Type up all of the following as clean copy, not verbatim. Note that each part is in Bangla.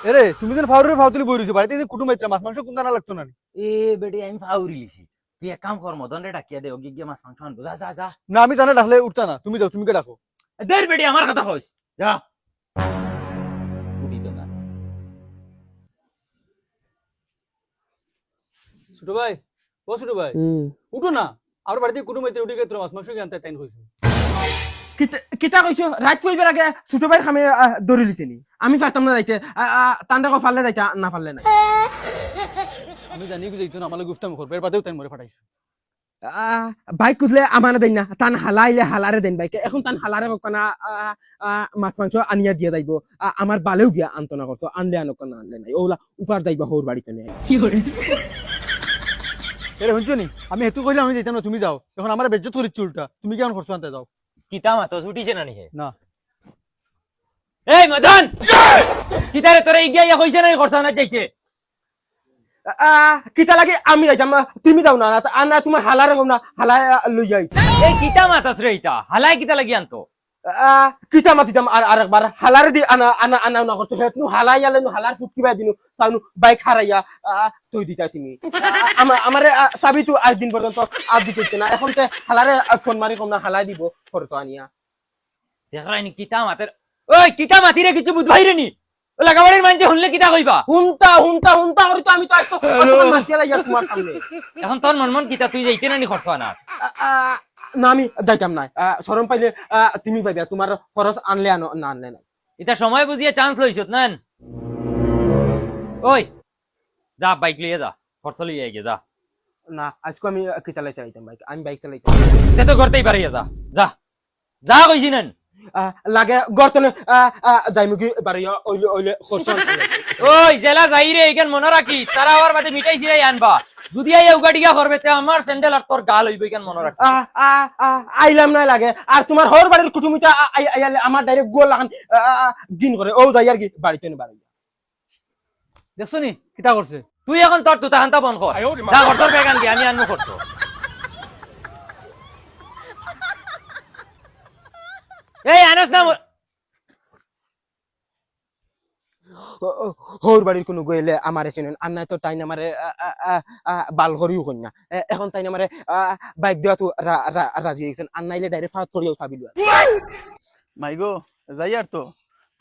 এরে তুমি যেন ফাউরে ফাউতুলি বই রইছো বাড়িতে কুটুম আইত্রা মাছ মাংস কোনটা না লাগতো না এ বেটি আমি ফাউরি লিছি তুই এক কাম কর মদন রে ডাকিয়া দে ওকে গিয়ে মাছ মাংস আনবো যা যা যা না আমি জানা ডাকলে উঠতা না তুমি যাও তুমি কে ডাকো দের বেটি আমার কথা কইস যা উঠি তো না ছোট ভাই ও ছোট ভাই উঠো না আর বাড়িতে কুটুম আইত্রা উঠে গিয়ে তোর মাছ মাংস আনতে তাইন কইছো কিতা কইছো রাত পইবার আগে ছোট ভাইয়ের খামে ধরে লিছিনি আমি পারতাম না যাইতে তান্ডা কো ফাললে যাইতা না ফাললে না আমি জানি কি যাইতো না আমার গুফতাম করবে এর বাদেও তাইন মরে ফাটাইছো বাইক কুদলে আমারে দেন না তান হালাইলে হালারে দেন বাইকে এখন তান হালারে কনা মাছ মাংস আনিয়া দিয়া যাইব আমার বালেও গিয়া আন্তনা করছো আনলে আনক না আনলে নাই ওলা উপার যাইবা হোর বাড়িতে নেই এরে শুনছো নি আমি হেতু কইলে আমি যাইতাম না তুমি যাও এখন আমার বেজ্জত করিচ্ছ উল্টা তুমি কেমন খরচ আনতে যাও কিতা মাতো ছুটিছে না নিহে না এই মদন কিতারে তোরে ইগিয়া কইছে না করছ না যাইতে কিতা লাগে আমি যাইতাম তুমি যাও না আর না তোমার হালারে কম না হালাই লই যাই এই কিতা মাতাস রে ইতা হালাই কিতা লাগি আনতো কিতা মাতিতাম আর আরেকবার হালারে দি আনা আনা আনা না করছো হেতনু হালাই আলে নু হালার ফুটকি বাই দিনু সাউনু বাইক হারাইয়া তুই দিতা তুমি আমারে সাবি তো আজ দিন পর্যন্ত আজ দিতে না এখন তে হালারে ফোন মারি কম না হালাই দিব খরচ আনিয়া দেখরাইনি কিতা মাতের ওই কিতা মাতিরে কিছু বুঝবাইরে নি ও লাগাবাড়ির মানছে শুনলে কিতা কইবা হুনতা হুনতা হুনতা করি তো আমি তো আজ তো মাতিয়া লাগিয়া তোমার সামনে এখন তোর মন মন কিতা তুই যাইতে না নি খরচ আনা না আমি যাইতাম না শরম পাইলে তুমি যাইবা তোমার খরচ আনলে আনো না আনলে না এটা সময় বুঝিয়ে চান্স লইছত না ওই যা বাইক লিয়ে যা খরচ লিয়ে গে যা না আজকে আমি কিতালে চালাইতাম বাইক আমি বাইক চালাইতাম তে তো করতেই পারি যা যা যা কইছি নেন লাগে গর্তনে যাইমুকি বাড়ি ওইলে ওইলে খরচ ওই জেলা যাই রে এখান মনে রাখিস তারা আবার বাদে মিঠাই সিরাই আনবা যদি আই উগাটিকা করবে তে আমার স্যান্ডেল আর তোর গাল হইবে এখান মনে রাখ আইলাম না লাগে আর তোমার হর বাড়ির কুটুমিটা আমার ডাইরেক্ট গোল লাগান দিন করে ও যাই আর কি বাড়িতে নে বাড়ি দেখছো নি কিতা করছে তুই এখন তোর তুতা হান্তা বন কর যা খরচর বেগান কি আমি আনবো খরচ এই আনস না হর বাড়ির কোনো গইলে আমারে চিনেন আর নাই তো তাই না আমারে বাল করিও কন্যা এখন তাই না আমারে বাইক দেওয়া তো রাজি হয়েছেন আর নাইলে ডাইরেক্ট ফাঁক করিয়াও থাবিল মাইগো যাই আর তো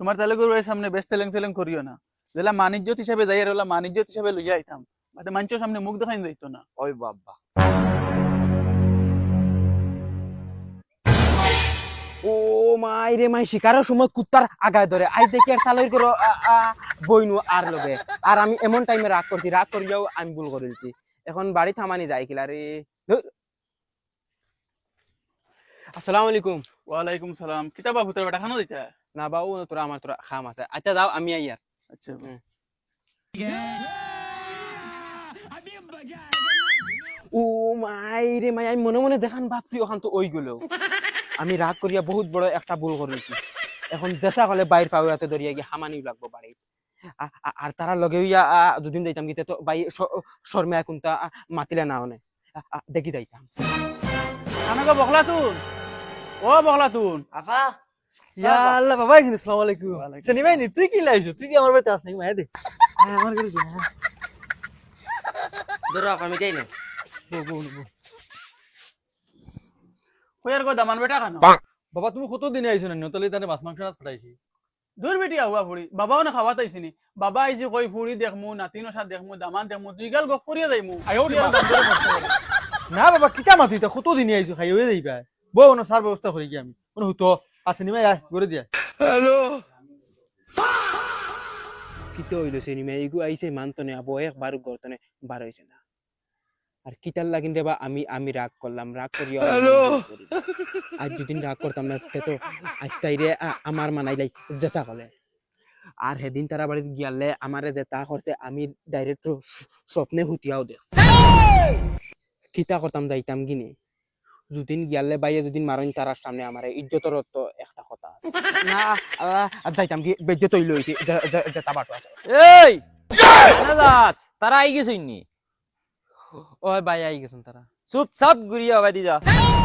তোমার তালে গরুর সামনে বেশ তেলেং তেলেং করিও না যেলা মানিজ্যত হিসাবে যাই আর ওলা মানিজ্যত হিসাবে লইয়া আইতাম বাদে মানুষের সামনে মুখ দেখাইন যাইতো না ওই বাবা ও মাই রে মাই শিকারের সময় কুত্তার আগায় ধরে আই দেখি আর তালের করে বইনু আর লগে আর আমি এমন টাইমে রাগ করছি রাগ করিয়াও আমি ভুল করেছি এখন বাড়ি থামানি যাই কিলা রে আসসালামু আলাইকুম ওয়ালাইকুম সালাম কিতাবা ভূতের বেটা খানো দিতা না বাবু তোরা আমার তোরা খাম আছে আচ্ছা যাও আমি আই আর আচ্ছা ও মাই রে মাই আমি মনে মনে দেখান ভাবছি ওখান তো ওই গুলো আমি রাগ করিয়া বহুত বড় একটা ভুল করেছি এখন দেখা হলে বাইর পাউয়াতে ধরিয়া গিয়ে হামানি লাগবো বাড়ি আর তারা লগে হইয়া দুদিন যাইতাম গিতে তো বাই শর্মা কোনটা মাতিলে না অনে দেখি যাইতাম খানাগো বকলা তুন ও বকলা তুন আপা ইয়া আল্লাহ বাবা আসসালামু আলাইকুম সনি ভাই নি তুই কি লাইছো তুই কি আমার বাড়িতে আস নাকি মায়া দে আমার ঘরে যা ধরো আপা মিটাই না কইয়ার গো দামান বেটা খানো বাবা তুমি কত দিনে আইছো না নতলে তানে মাছ মাংস রাত ফাটাইছি দূর বেটি আহুয়া ফুড়ি বাবাও না খাওয়া তাইছিনি বাবা আইছি কই ফুড়ি দেখমু নাতিনো সাথ দেখমু দামান দেখমু দুই গাল গপ করিয়া যাইমু না বাবা কিতা মাতি তা কত দিনে আইছো খাই হয়ে যাইবা বউ না সার ব্যবস্থা করি কি আমি কোন হতো আসেনি ভাই আয় করে দিয়া কিতে হইলো সিনেমা এইগু আইছে মানতনে আবো একবার গর্তনে বার হইছে না আর কিতাল লাগিন দেবা আমি রাগ করলাম রাগ করিয়া আজ দুদিন রাগ করতাম না তো আজতাইরে আমার মানাইলাই জেসা কলে আর সেদিন তারা বাড়িতে গিয়ালে আমারে যে তা করছে আমি ডাইরেক্ট স্বপ্নে হুতিয়াও দেখ কিতা করতাম যাইতাম গিনি দুদিন গিয়ালে বাইয়ে দুদিন মারইন তারার সামনে আমারে ইজ্জতর তো একটা কথা না যাইতাম কি বেজ্জত হইল হইছে জেতা বাটো আছে এই না দাস তারা আই গেছই নি ওই বাই আই গেছেন তারা চুপচাপ ঘুরিয়া বাদি যা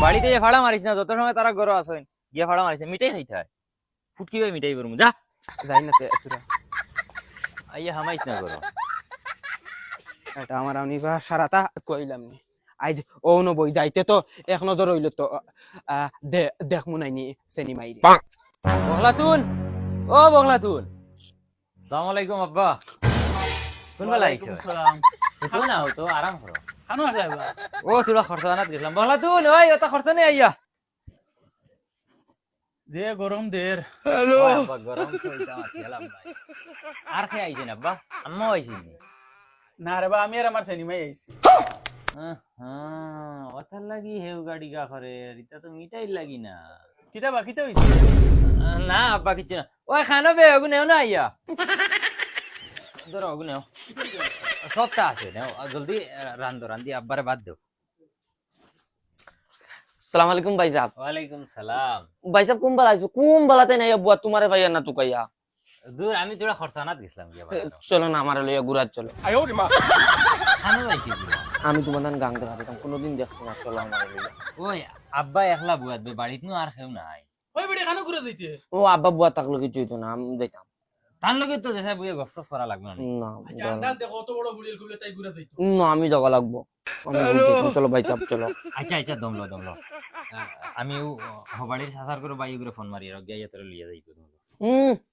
বাড়িতে ফাড়া মারিস না যত সময় তারা গরো আসেন গিয়া ফাড়া মারিস মিটাই খাইতে হয় ফুটকি ভাই মিটাই করবো যা যাই না তোরা আইয়া হামাইছ না করো এটা আমার আনিবা সারাটা কইলাম নি আজ ও নবই যাইতে তো এক নজর হইল তো দেখমু নাইনি সেনি মাইরি বগলাতুন ও বগলাতুন আসসালামু আলাইকুম আব্বা কোন বেলা আইছো সালাম তো না তো আরাম করো খানো আসলে আইবা ও তোরা খরচ আনাত গেছিলাম বগলাতুন ওই ওটা খরচ নেই আইয়া যে গরম দের ওই আব্বা গরম তো এটা খেলাম ভাই আর কে আইছেন আব্বা আম্মা আইছেন না রে বা আমি আর আমার সিনেমাই আইছি ওটার লাগি হেউ গাড়ি গা করে এটা তো মিটাই লাগি না কিতা হইছে না আব্বা কিছু না ওই খানো বে ওগু নেও না আইয়া ধরো ওগু নেও সবটা আছে নেও জলদি রান্ধি আব্বারে বাদ দেও সালাম আলাইকুম ভাই সাহেব ওয়ালাইকুম সালাম ভাই সাহেব কুম বালা আইছো কুম বালাতে নাই বুয়া তোমারে ভাইয়া না তুকাইয়া দূর আমি তোরা খরচানাত গেছিলাম গিয়া বাড়ানো চলো না আমারে লইয়া ঘুরাত চলো খানো ভাই কি দিলা? আমি তোমার ধান গাং দেখা দিতাম কোনোদিন দেখছি না চলো আমারে লইয়া ওই আব্বা একলা বুয়াত বে বাড়িত নু আর কেউ নাই ওই বেড়ে খানো করে দিতে ও আব্বা বুয়া থাকলে কিছু হইতো না আমি যাইতাম তার লগে তো যেসা বুয়ে গপসপ করা লাগবে না না আচ্ছা আন্দাজ দেখো অত বড় বুড়িল গুলো তাই ঘুরে দিত না আমি যাওয়া লাগবো আমি বুঝছি। চলো ভাই সাহেব চলো আচ্ছা দমলো আমি হবাড়ির সাসার করে বাইয়ে করে ফোন মারি আর গিয়া তোরে লিয়া যাইতো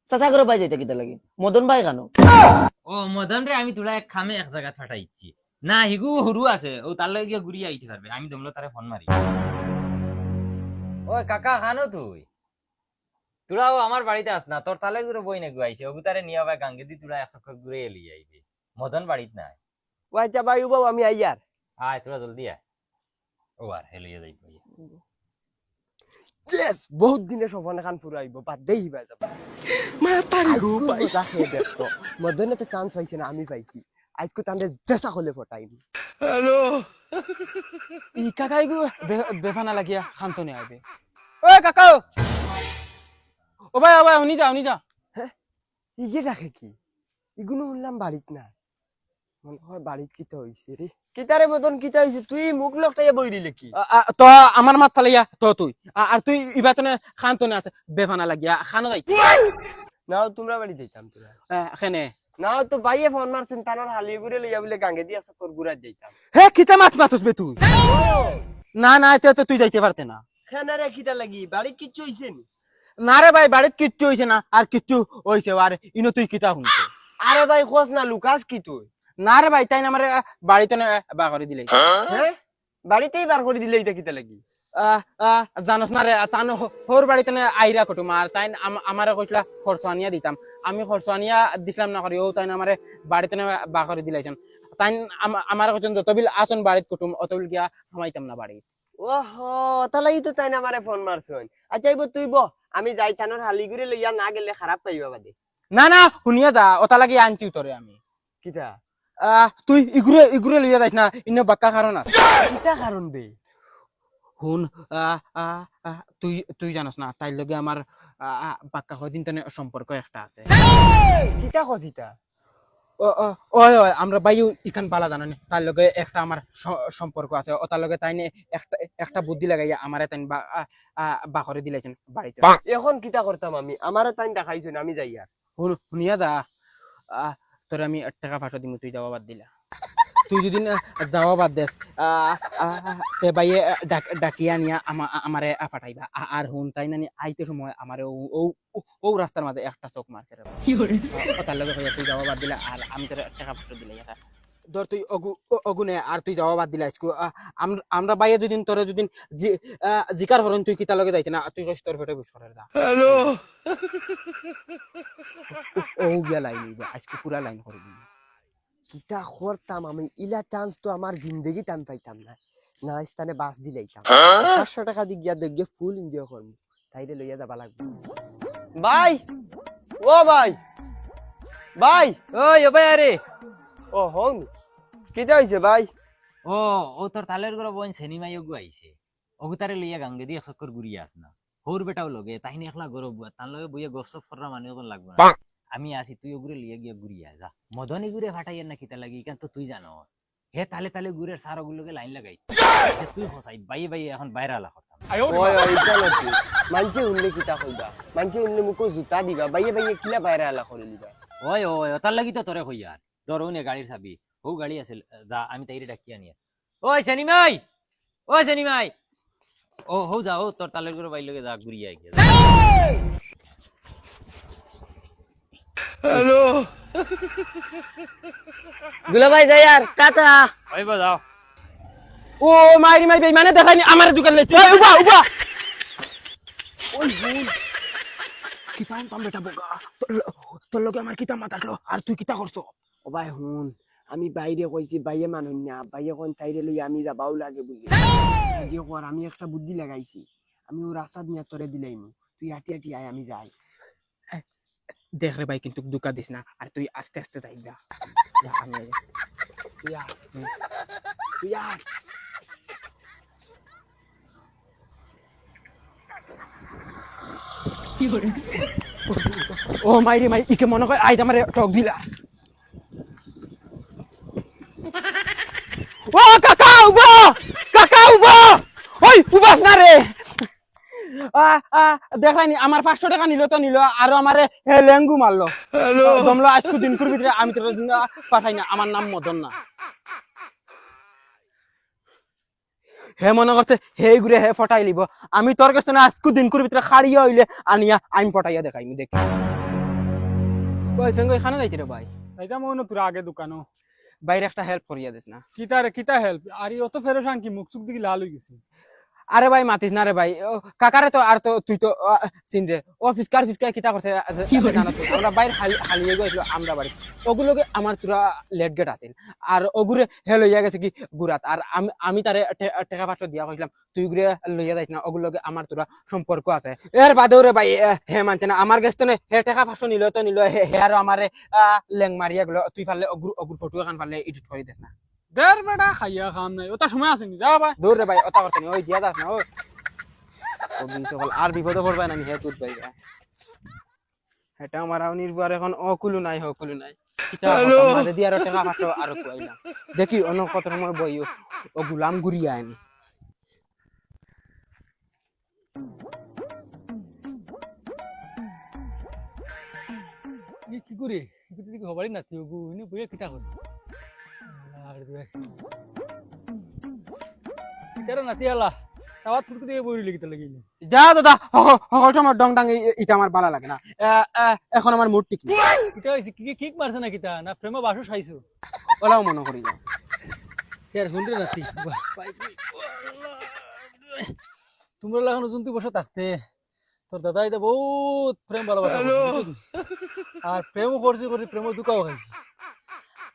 চাচা করে ভাই যাইতে কিতা লাগি মদন ভাই কেন ও মদন রে আমি তোরা এক খামে এক জায়গা ফাটাইছি না হিগু হুরু আছে ও তার লগে গিয়া ঘুরিয়ে আইতে পারবে আমি দমলো তারে ফোন মারি ওই কাকা খানো তুই তোরাও আমার বাড়িতে আস না তোর তালে ঘুরে বই না গুয়াইছে ওগু তারে নিয়ে ভাই গাঙ্গে দি তোরা এক চক্কর ঘুরে এলি আইবি মদন বাড়িত নাই আচ্ছা ভাই বাবু আমি আইয়ার আয় তোরা জলদি আয় ও আর হেলিয়ে যাইব ইয়েস বহুত দিনে সফন খান পুরাইব বাদ দেই ভাই যাব মা পারি গো মজা খেয়ে দেখতো মদনে তো চান্স পাইছে না আমি পাইছি আজকে তান্ডে জেসা হলে ফটাইম ই কাকাই গো বেফানা লাগিয়া খান্তনে আইবে ও কাকা ও ভাই শুনি যা ইগে রাখে কি ইগুলো শুনলাম বাড়িত না মনে হয় বাড়িত কিতা হইছে রে কিতারে মদন কিতা হইছে তুই মুখ লকটাইয়া বই দিলে কি তো আমার মাত ফালাইয়া তো তুই আর তুই ইবাতনে খান্তনে আছে বেফানা লাগিয়া খানো যাই নাও তোমরা বাড়ি যাইতাম তোরা এখানে নাও তো ভাইয়ে ফোন মারছেন তানোর হালিয়ে ঘুরে লইয়া বলে গাঙ্গে দিয়া সকর ঘুরা যাইতাম হে কিতা মাতুস বে তুই না তো তুই যাইতে পারতে না খানারে কিতা লাগি বাড়ি কিচ্ছু হইছে নি না রে ভাই বাড়িত কিচ্ছু হইছে না আর কিচ্ছু হইছে আর ইনো তুই কিতা শুনতে আরে ভাই খোঁজ না লুকাস কি তুই না রে ভাই তাই না আমার বাড়িতে বা করে দিলে হ্যাঁ বাড়িতেই বার করে দিলে এটা কিতা লাগি জানোস না রে তান হোর বাড়িতে আইরা কুটুম আর তাই আমারে কইলা খরচানিয়া দিতাম আমি খরচানিয়া দিছিলাম না করি ও তাই আমারে বাড়িতে বা করে দিলাইছেন তাই আমার কইছেন যতবিল আসন বাড়িত কুটুম অতবিল গিয়া হামাইতাম না বাড়ি ওহো তালাই তো তাই না আমারে ফোন মারছন আচ্ছা ইবো তুই ব আমি যাই তানোর হালি ঘুরে লইয়া না গেলে খারাপ পাইবা বাদে না শুনিয়া যা ওটা লাগি আনছি তোরে আমি কিতা তুই ইগুরে লইয়া যাইস না ইনো বাক্কা কারণ আছে কিতা কারণ বে হুন তুই জানোস না তাই লগে আমার বাক্কা কদিন তনে সম্পর্ক একটা আছে কিতা কজিতা ওই আমরা বাইও ইখান বালা জানো না তার লগে একটা আমার সম্পর্ক আছে ও তার লগে তাই একটা বুদ্ধি লাগাইয়া আমারে তাই বাকরে দিলাইছেন বাড়িতে এখন কিতা করতাম আমি আমারও টাইম দেখাইছো আমি যাই আর শুনিয়া দা তোর আমি 1 টাকা পাঁচশো দিমু তুই যাওয়া বাদ দিলা তুই যদি যাওয়া বাদ দেস তে বাইয়ে ডাকিয়া নিয়া আমারে ফাটাইবা আর হুন তাই না আইতে সময় আমারে ও রাস্তার মাঝে একটা চোখ মারছে রে তার লগে তুই যাওয়া বাদ দিলা আর আমি তোর 1 টাকা পাঁচশো দিলাই ধর তুই অগুনে আর তুই যাওয়া বাদ দিলা আমরা বাইয়ে যদি তোরে যদি জিকার করেন তুই কিতা লগে যাইতে না তুই কইস তোর ফেটে বুঝ করে দা হ্যালো ও গিয়া লাইন আজকে পুরা লাইন করবি কিতা করতাম আমি ইলা চান্স তো আমার জিন্দগি টান পাইতাম না না স্থানে বাস দিলাইতাম 500 টাকা দি গিয়া দেখগে ফুল এনজয় করব তাইলে লইয়া যাবা লাগবে ভাই ও ভাই ওই ও ভাই আরে ও হন কিতা হইছে ভাই ও তোর তালের ঘর বোন সিনেমাই ওগু আইছে ওগু তারে লইয়া গাঙ্গে দি এক চক্কর ঘুরিয়ে আস না হোর বেটাও লগে তাইনি একলা গরব বুয়া তার লগে বইয়া গপসপ ফররা মানে ওজন লাগবে না আমি আসি তুই ওগুরে লিয়ে গিয়া ঘুরিয়া যা মদনী ঘুরে ফাটাইয়ের না কিতা লাগি কেন তো তুই জানোস হে তালে ঘুরের সার ওগুলোকে লাইন লাগাই যে তুই ফসাই বাইয়ে এখন বাইরে আলা করতাম ওই এটা নাকি মানছে উনলে কিতা কইবা মানছে উনলে মুকো জুতা দিবা বাইয়ে কিলা বাইরে আলা করে দিবা ওই ওই তার লাগি তো তোরে কই আর ধরো নে গাড়ির চাবি ও গাড়ি আছিল যা আমি তাইরে ডাকি আনি ওই সেনিমাই ও হো যাও তোর তালের করে বাইর লগে যা ঘুরিয়ে আই গিয়া দুলা ভাই যাই আর টাটা। আইবা যাও ও মাইরি মাই বেইমানে দেখাইনি আমার দোকান লাইতে উবা উবা ওই বোন কিতা আনতাম বেটা বোকা তোর লগে আমার কিতা মাতাকলো আর তুই কিতা করছো? ও ভাই হুন আমি বাইরে কইছি বাইরে মানুষ না বাইরে কোন তাইরে লই আমি যাবাও লাগে বুঝলি যে কর আমি একটা বুদ্ধি লাগাইছি আমি ও রাস্তা নিয়ে তোরে দিলাইম তুই হাঁটি হাঁটি আয় আমি যাই দেখ রে ভাই কিন্তু দুকা দিস না আর তুই আস্তে আস্তে যাই যা যা, আমি আই। তুই আয় তুই আয় ও মাইরি মাই ইকে মনে করে আইদ আমারে টক দিলা ও কাকা উবা ওই উবাস না রে দেখাইনি আমার 500 টাকা নিল তো নিল আর আমারে লেঙ্গু মারলো দমলো আজকে দিন করবি আমি তোর পাঠাই না আমার নাম মদন না হে মনে করছে হে ঘুরে হে ফটাই লিব আমি তোর কাছে না আজকে দিন করবি খাড়িয়া হইলে আনিয়া আমি ফটাইয়া দেখাইমি দেখি ওই ফেঙ্গো এখানে যাইতে রে ভাই এটা মনে তোর আগে দোকানো বাইরে একটা হেল্প করিয়া দিস না কিতা হেল্প আর অত ফেরেশান কি মুখ চুখ দিকে লাল হয়ে গেছে আরে ভাই মাতিস না রে ভাই কাকারে তো আর তো তুই তো চিন রে ও ফিসকার কিতা করছে জানো তো আমরা বাইরে হালিয়ে গেছিল আমরা বাড়ি ওগুলোকে আমার তোরা লেট গেট আছিল আর ওগুরে হে লইয়া গেছে কি গুরাত আর আমি তারে টাকা 500 দিয়া কইলাম তুই গুরে লইয়া যাইস না ওগুলোকে আমার তোরা সম্পর্ক আছে এর বাদেও রে ভাই হে মানছে না আমার গেছ তো হে টাকা 500 নিল তো নিল হে আর আমারে লেং মারিয়া গেল তুই পারলে ওগুর ফটো এখন পারলে এডিট করে দিস না দের বেটা খাইয়া খাম নাই ওটা সময় আছে নি যা ভাই দূর রে ভাই ওটা করতে ওই দিয়া দাস না ও সকল আর বিপদে পড়বে না হে তুই ভাই এটা আমার নির্ভর এখন অকুলু নাই হকুলু নাই কিতা কথা দিয়া আর টাকা 500 আর কইলাম দেখি অন্য কত সময় বইও ও গুলাম গুরিয়া আনি কি করে কি হবারই না তুই গু ইনি বইয়া কিটা কর আর দিবে কিটার না তিয়ালা তাওয়াত ফুটকে দিয়ে বইরি লিখিতে লাগিল যা দাদা সকল সময় ডং ডাং এটা আমার ভালো লাগে না এখন আমার মুড ঠিক নেই কিটা হইছে কি কিক মারছ না কিটা না প্রেম বাসু খাইছো ওলাও মনে করি না স্যার হুনরে নাতি তোমরা লাগানো জন্তু বসে থাকতে তোর দাদা এটা বহুত প্রেম ভালোবাসা আর প্রেমও করছি প্রেম দুকাও খাইছি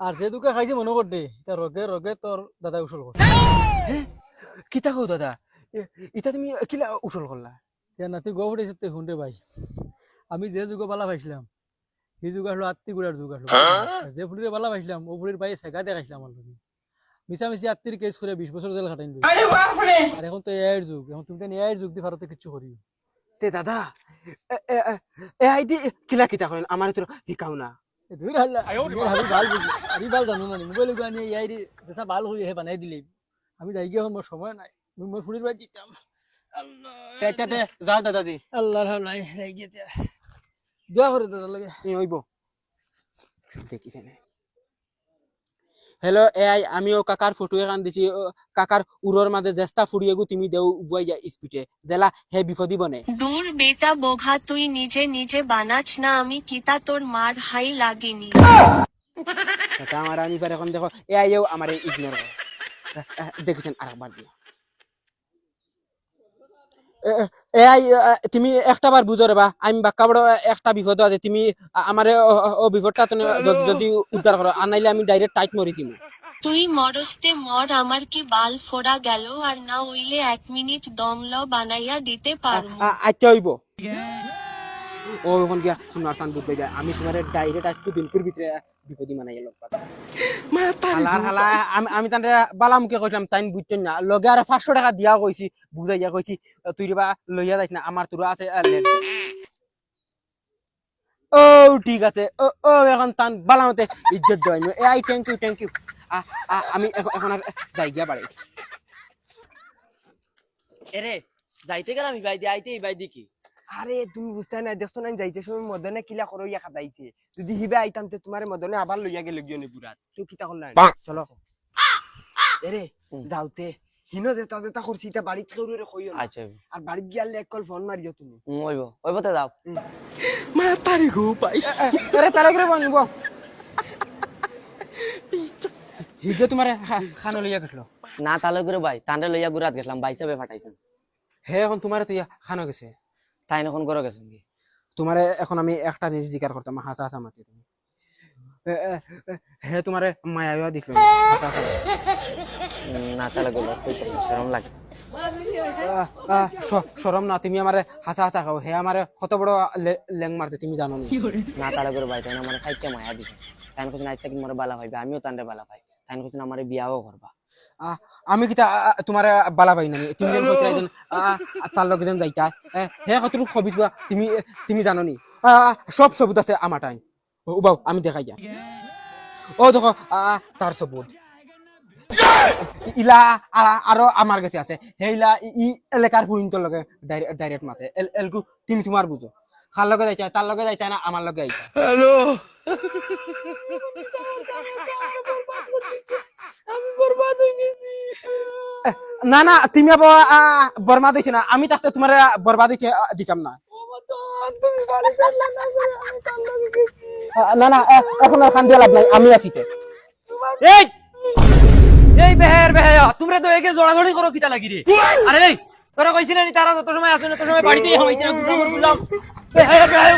আর যে দুকা খাইছি মনে করতে এটা রগে রগে তোর দাদা উসল করছে কিতা কও দাদা এটা তুমি কিলা উসল করলা না তুই গো ফুটেছিস তুই হুনরে ভাই আমি যে যুগ বালা পাইছিলাম সেই যুগ আসলো আত্মি গুড়ার যুগ আসলো যে ফুটিরে বালা পাইছিলাম ও ফুটির ভাই সেগা দেখাইছিলাম আমার লোক মিশামিশি আত্মীর কেস করে 20 বছর জেল খাটাইন আর এখন তো এআইয়ের যুগ এখন তুমি তো এআইয়ের যুগ দিয়ে ভারতে কিছু করিও তে দাদা এ আইডি কিলা কিতা করেন আমার তো শিকাও না তুই হাবি ভাল বুঝি আমি ভাল জানো না মোবাইল আনি এআই যেসা ভাল হই হে বানাই দিলে আমি যাই গিয়ে মোর সময় নাই মোর ফুটির ভাই জিতাম তে যাও দাদাজি আল্লাহর হাওলাই যাই গিয়ে দোয়া করে দাদা লাগে হইব দেখিছে না হেলো এআই আমিও কাকার ফটো এখান দিছি কাকার উরর মাঝে জেস্তা ফুড়িয়েগু তুমি দেও বুয়াই যা স্পিডে জেলা হে বিপদি বনে দূর বেটা বোঘা তুই নিজে নিজে বানাচ না আমি কিতা তোর মার হাই লাগেনি কাকা আমার আমি পারে এখন দেখো এআইও আমারে ইগনোর করে দেখেছেন আরেকবার দিয়া এআই তুমি একটা বার বুঝো রে বা আমি বাক্কা বড় একটা বিপদ আছে তুমি আমারে ও বিপদটা যদি উদ্ধার করো আর নাইলে আমি ডাইরেক্ট টাইট মরি দিমু তুই মরস্তে মর আমার কি বাল ফোড়া গেল আর না হইলে 1 মিনিট দমল বানাইয়া দিতে পারবো আচ্ছা হইব ও এখন গিয়া সোনার স্থান বুঝতে যায় আমি তোমার ডাইরেক্ট আজকে দিনকুর ভিতরে বিপদী মানাই লোক হালা আমি তান বালা মুখে কইলাম তাই বুঝছেন না লগে আর 500 টাকা দিয়া কইছি বুঝাইয়া কইছি তুই রে বা লইয়া যাইস না আমার তোরা আছে ও ঠিক আছে ও এখন তান বালা মতে ইজ্জত দেওয়াই এই থ্যাংক ইউ আমি এখন আর যাই গিয়া বাড়ি এরে যাইতে গেলাম ভাই দি আইতে ভাই দি কি আরে তুমি বুঝতে না দেখছো না যাইতে সময় মদনে কিলা করো ইয়া খাতাইছে যদি হিবে আইতাম তে তোমারে মদনে আবার লইয়া গেল গিয়ে পুরাত তো কিতা করলাম চলো এরে যাওতে হিনো যেটা যেটা করছি তা বাড়িত কেউরে কইও না আচ্ছা আর বাড়িত গিয়ালে এক কল ফোন মারিও তুমি ওইব ওইবতে যাও মা তারি গো পাই আরে তালে করে বনব হিগে তোমারে খানো লইয়া গেছলো না তালে করে ভাই তান্ডে লইয়া গুরাত গেছিলাম ভাই সাহেব পাঠাইছেন হে এখন তোমারে তো খানো গেছে তাই এখন করে গেছেন কি তোমারে এখন আমি একটা জিনিস জিজ্ঞাসা করতাম হাসা হাসা মাতি তুমি হে তোমারে মায়া দিছিল না তালে করে কইতে শরম লাগে শরম না তুমি আমারে হাসা হাসা খাও হে আমারে কত বড় লেং মারতে তুমি জানো নি না তালে করে ভাই তাই আমার সাইডটা মায়া দিছে তাই কিছু আজ থেকে মোরে বালা ভাইবে আমিও তান্ডে বালা ভাই তাই কিছু আমারে বিয়াও করবা আমি কি তোমার বালা পাই নানি তুমি যেন কইতে রাইদেন তার লগে যেন যাইতা হে কতটুকু খবিস তুমি তুমি জানো নি সব সবুত আছে আমার টাইম বাউ আমি দেখাই যা ও দেখো তার সবুত ইলা আরো আমার কাছে আছে হেইলা ই এলাকার পুরিন্তর লগে ডাইরেক্ট মাতে এলকু তুমি তোমার বুঝো কার লগে যাইতা তার লগে যাইতা না আমার লগে যাইতা হ্যালো আমি বরবাদ হয়ে গেছি না না তুমি আবার বরবাদ হইছ না আমি তাতে তোমার বরবাদ হইতে দিতাম না তুমি বাড়ি ফেললা না আমি তার লগে গেছি না না এখন আর কান দিয়া লাভ নাই আমি আছি তো এই এই বেহের বেহেয়া তোমরা তো একে জড়াজড়ি করো কিটা লাগি রে আরে এই তোরা কইছিস না তারা যত সময় আসে না তত সময় বাড়িতেই হইতে না গুড়া বললাম বেহের বেহের